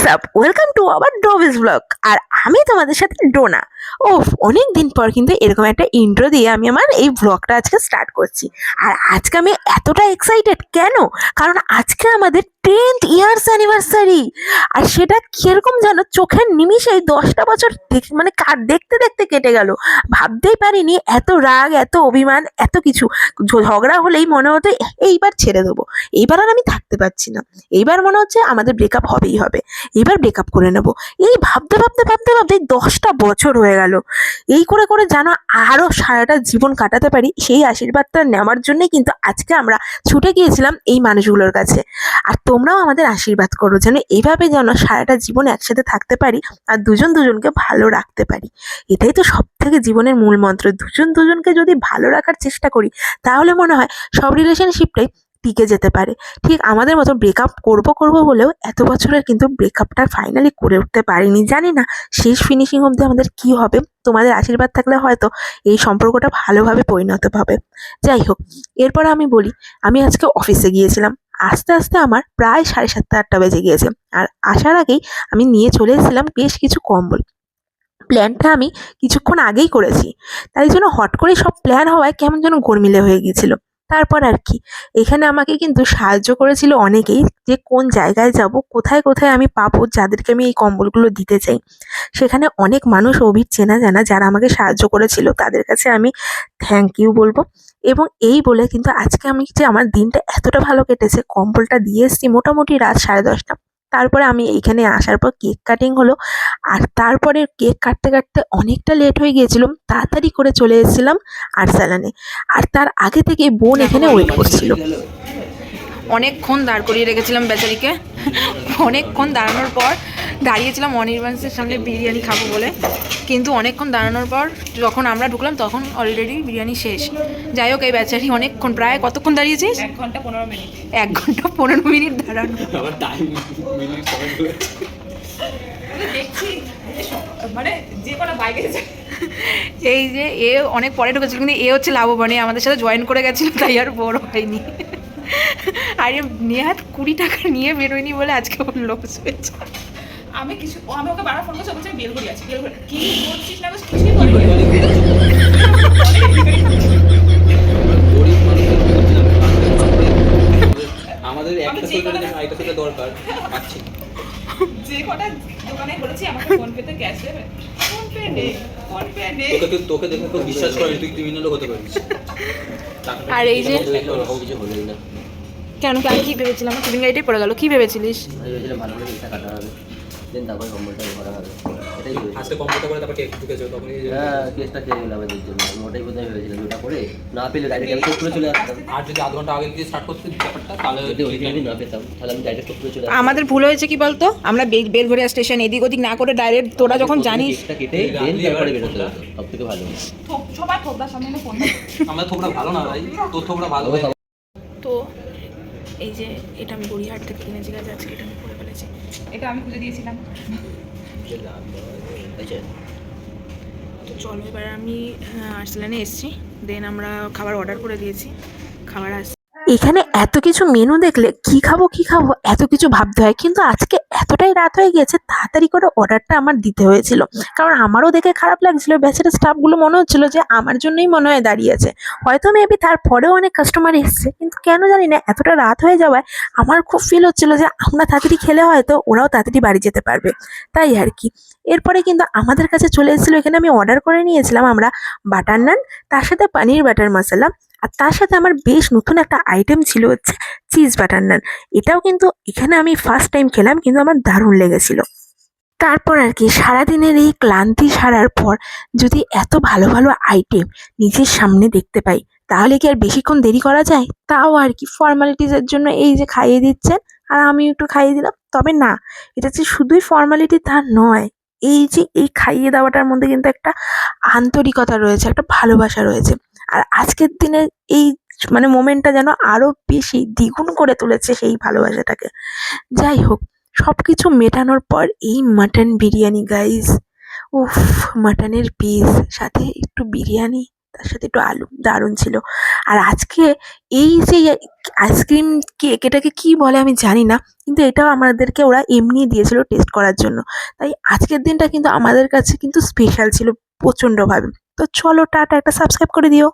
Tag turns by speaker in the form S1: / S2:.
S1: WhatsApp, welcome to our ডোবিস blog. আর আমি তোমাদের সাথে ডোনা। অনেক দিন পর কিন্তু এরকম একটা ইন্ট্রো দিয়ে আমি আমার এই ব্লগটা আজকে স্টার্ট করছি। আর আজকে আমি এতটা এক্সাইটেড কেন, কারণ আজকে আমাদের 10th ইয়ার্স অ্যানিভার্সারি। আর সেটা কিরকম যেন চোখের নিমিষেই 10টা বছর মানে দেখতে দেখতে কেটে গেল। ভাবতেই পারিনি এত রাগ, এত অভিমান, এত কিছু। ঝগড়া হলেই মনে হতো এইবার ছেড়ে দেবো, এইবার আর আমি থাকতে পারছি না, এইবার মনে হচ্ছে আমাদের ব্রেকআপ হবেই হবে, এবার ব্রেকআপ করে নেব। এই ভাবতে ভাবতে ভাবতে ভাবতে 10টা বছর হয়ে গেল। এই করে করে যেন আরও সারাটা জীবন কাটাতে পারি, সেই আশীর্বাদটা নেওয়ার জন্যই কিন্তু আজকে আমরা ছুটে গিয়েছিলাম এই মানুষগুলোর কাছে। আর তোমরাও আমাদের আশীর্বাদ করো যেন এইভাবে যেন সারাটা জীবন একসাথে থাকতে পারি আর দুজন দুজনকে ভালো রাখতে পারি। এটাই তো সব থেকে জীবনের মূল মন্ত্র। দুজন দুজনকে যদি ভালো রাখার চেষ্টা করি তাহলে মনে হয় সব রিলেশনশিপটাই টিকে যেতে পারে। ঠিক আমাদের মতো ব্রেকআপ করবো বলেও এত বছরের কিন্তু ব্রেকআপটা ফাইনালি করে উঠতে পারিনি। জানি না শেষ ফিনিশিং অবধি আমাদের কি হবে। তোমাদের আশীর্বাদ থাকলে হয়তো এই সম্পর্কটা ভালোভাবে পরিণত হবে। যাই হোক, এরপর আমি বলি, আমি আজকে অফিসে গিয়েছিলাম। আস্তে আস্তে আমার প্রায় 7:30-8টা বেজে গিয়েছে। আর আসার আগেই আমি নিয়ে চলে এসেছিলাম বেশ কিছু কম্বল। প্ল্যানটা আমি কিছুক্ষণ আগেই করেছি, তাই জন্য হট করে সব প্ল্যান হওয়ায় কেমন যেন গরমিলে হয়ে গিয়েছিল। তারপর আর কি, এখানে আমাকে কিন্তু সাহায্য করেছিল অনেকেই, যে কোন জায়গায় যাব, কোথায় কোথায় আমি পাবো যাদেরকে আমি এই কম্বলগুলো দিতে চাই। সেখানে অনেক মানুষ চেনা জানা যারা আমাকে সাহায্য করেছিল, তাদের কাছে আমি থ্যাংক ইউ বলবো। এবং এই বলে কিন্তু আজকে আমি যে আমার দিনটা এতটা ভালো কেটেছে, কম্বলটা দিয়ে এসেছি মোটামুটি রাত 10:30। তারপরে আমি এইখানে আসার পর কেক কাটিং হলো। আর তারপরে কেক কাটতে কাটতে অনেকটা লেট হয়ে গিয়েছিলাম, তাড়াতাড়ি করে চলে এসেছিলাম আর্সালানে। আর তার আগে থেকে বোন এখানে ওয়েট করছিল।
S2: অনেকক্ষণ দাঁড় করিয়ে রেখেছিলাম বেচারিকে। অনেকক্ষণ দাঁড়ানোর পর দাঁড়িয়েছিলাম অনির্বাণের সামনে বিরিয়ানি খাবো বলে, কিন্তু অনেকক্ষণ দাঁড়ানোর পর যখন আমরা ঢুকলাম তখন অলরেডি বিরিয়ানি শেষ। যাই হোক, এই বেচারি অনেকক্ষণ, প্রায় কতক্ষণ দাঁড়িয়েছিস?
S3: 1 ঘন্টা 15 মিনিট।
S2: 1 ঘন্টা 15 মিনিট দাঁড়ানো।
S3: দেখছি মানে যে কোনো বাইকে
S2: এই যে এ অনেক পরে ঢুকেছিল, কিন্তু এ হচ্ছে লাভবান, আমাদের সাথে জয়েন করে গেছিল, তাই আর বড় হয়নি। আরে নেহাত 20 টাকা নিয়ে বেরোয়নি বলে আজকে ওর লস হয়েছে।
S3: আমি ওকে বারবার ফোন করছি, বলছি বেলঘড়ি আছে, বেলঘড়ি কি করছিস না কিছুই বলি।
S4: আমাদের একটা থেকে দরকার পাচ্ছি।
S3: যে কটা দোকানে বলেছি আমাকে ফোন পেতে ক্যাশ দেবে, ফোন পে নেই, ফোন পে নেই।
S4: তোকে দেখে কেউ বিশ্বাস করে তুই ক্রিমিনাল হতে পারিস।
S2: আর এই যে
S4: কিছু হলোই না।
S2: কেন কি ভেবেছিলাম, টিফিন গাড়িটাই পড়ে গেল। কি ভেবেছিলিস?
S4: আমি ভেবেছিলাম ভালো করে কেকটা কাটা হবে, দেন তারপর কম্বলটা ভরা হবে। এটাই ফার্স্টে কম্বলটা করে তারপর কেক ঢুকেছে, তখন হ্যাঁ কেকটা খেয়ে গেলাম এদের জন্য। আমি ওটাই বোধহয় ভেবেছিলাম, ওটা করে না পেলে ডাইরেক্ট আমি করে চলে আসতাম। আর যদি আধ ঘন্টা আগে দিয়ে স্টার্ট করতে ব্যাপারটা, তাহলে যদি ওই দিন না পেতাম তাহলে আমি ডাইরেক্ট করে চলে আসতাম।
S2: আমাদের ভুল হয়েছে কি বলতো, আমরা বেলঘড়িয়া স্টেশন এদিক ওদিক না করে ডাইরেক্ট, তোরা যখন জানিস
S4: কেকটা কেটে দেন তারপরে বেরোতে হতো, সবথেকে ভালো।
S3: সবাই থোবড়ার সামনে ফোন
S4: আমাদের থোবড়া ভালো না ভাই, তোর থোবড়া ভালো।
S2: তো এই যে এটা আমি গড়িয়াহাট থেকে কিনেছি, গাছ আজকে এটা আমি পরে ফেলেছি।
S3: এটা আমি খুঁজে দিয়েছিলাম।
S2: তো চলো এবার আমি আর্সেলানে এসেছি, দেন আমরা খাবার অর্ডার করে দিয়েছি, খাবার আসছে।
S1: এখানে এত কিছু মেনু দেখলে কি খাবো এত কিছু ভাবতে হয়, কিন্তু আজকে এতটাই রাত হয়ে গেছে, তাড়াতাড়ি করে অর্ডারটা আমার দিতে হয়েছিল। কারণ আমারও দেখে খারাপ লাগছিল, বেচারা স্টাফগুলো মনে হচ্ছিল যে আমার জন্যই মনে হয় দাঁড়িয়ে আছে। হয়তো মেবি তারপরেও অনেক কাস্টমার এসছে, কিন্তু কেন জানি না এতটা রাত হয়ে যাওয়ায় আমার খুব ফিল হচ্ছিল যে আমরা তাড়াতাড়ি খেলে হয়তো ওরাও তাড়াতাড়ি বাড়ি যেতে পারবে, তাই আর কি। এরপরে কিন্তু আমাদের কাছে চলে এসেছিলো, এখানে আমি অর্ডার করে নিয়েছিলাম আমরা বাটার নান, তার সাথে পনির বাটার মশলা, আর তার সাথে আমার বেশ নতুন একটা আইটেম ছিল হচ্ছে চিজ বাটার নান। এটাও কিন্তু এখানে আমি ফার্স্ট টাইম খেলাম, কিন্তু আমার দারুণ লেগেছিল। তারপর আর কি, সারাদিনের এই ক্লান্তি সারার পর যদি এত ভালো ভালো আইটেম নিজের সামনে দেখতে পাই, তাহলে কি আর বেশিক্ষণ দেরি করা যায়? তাও আর কি ফর্মালিটিসের জন্য এই যে খাইয়ে দিচ্ছেন আর আমি একটু খাইয়ে দিলাম। তবে না, এটা যে শুধুই ফর্মালিটি তা নয়, এই যে এই খাইয়ে দেওয়াটার মধ্যে কিন্তু একটা আন্তরিকতা রয়েছে, একটা ভালোবাসা রয়েছে। আর আজকের দিনে এই মানে মোমেন্টটা যেন আরো বেশি দ্বিগুণ করে তুলেছে সেই ভালোবাসাটাকে। যাই হোক, সব কিছু মেটানোর পর এই মাটন বিরিয়ানি গাইস, উফ, মাটনের পিস সাথে একটু বিরিয়ানি, তার সাথে একটু আলু, দারুণ ছিল। আর আজকে এই যে আইসক্রিম কেক, এটাকে কি বলে আমি জানি না, কিন্তু এটাও আমাদেরকে ওরা এমনি দিয়েছিল টেস্ট করার জন্য। তাই আজকের দিনটা কিন্তু আমাদের কাছে কিন্তু স্পেশাল ছিল প্রচণ্ডভাবে। তো চলো টাটা, একটা সাবস্ক্রাইব করে দিও।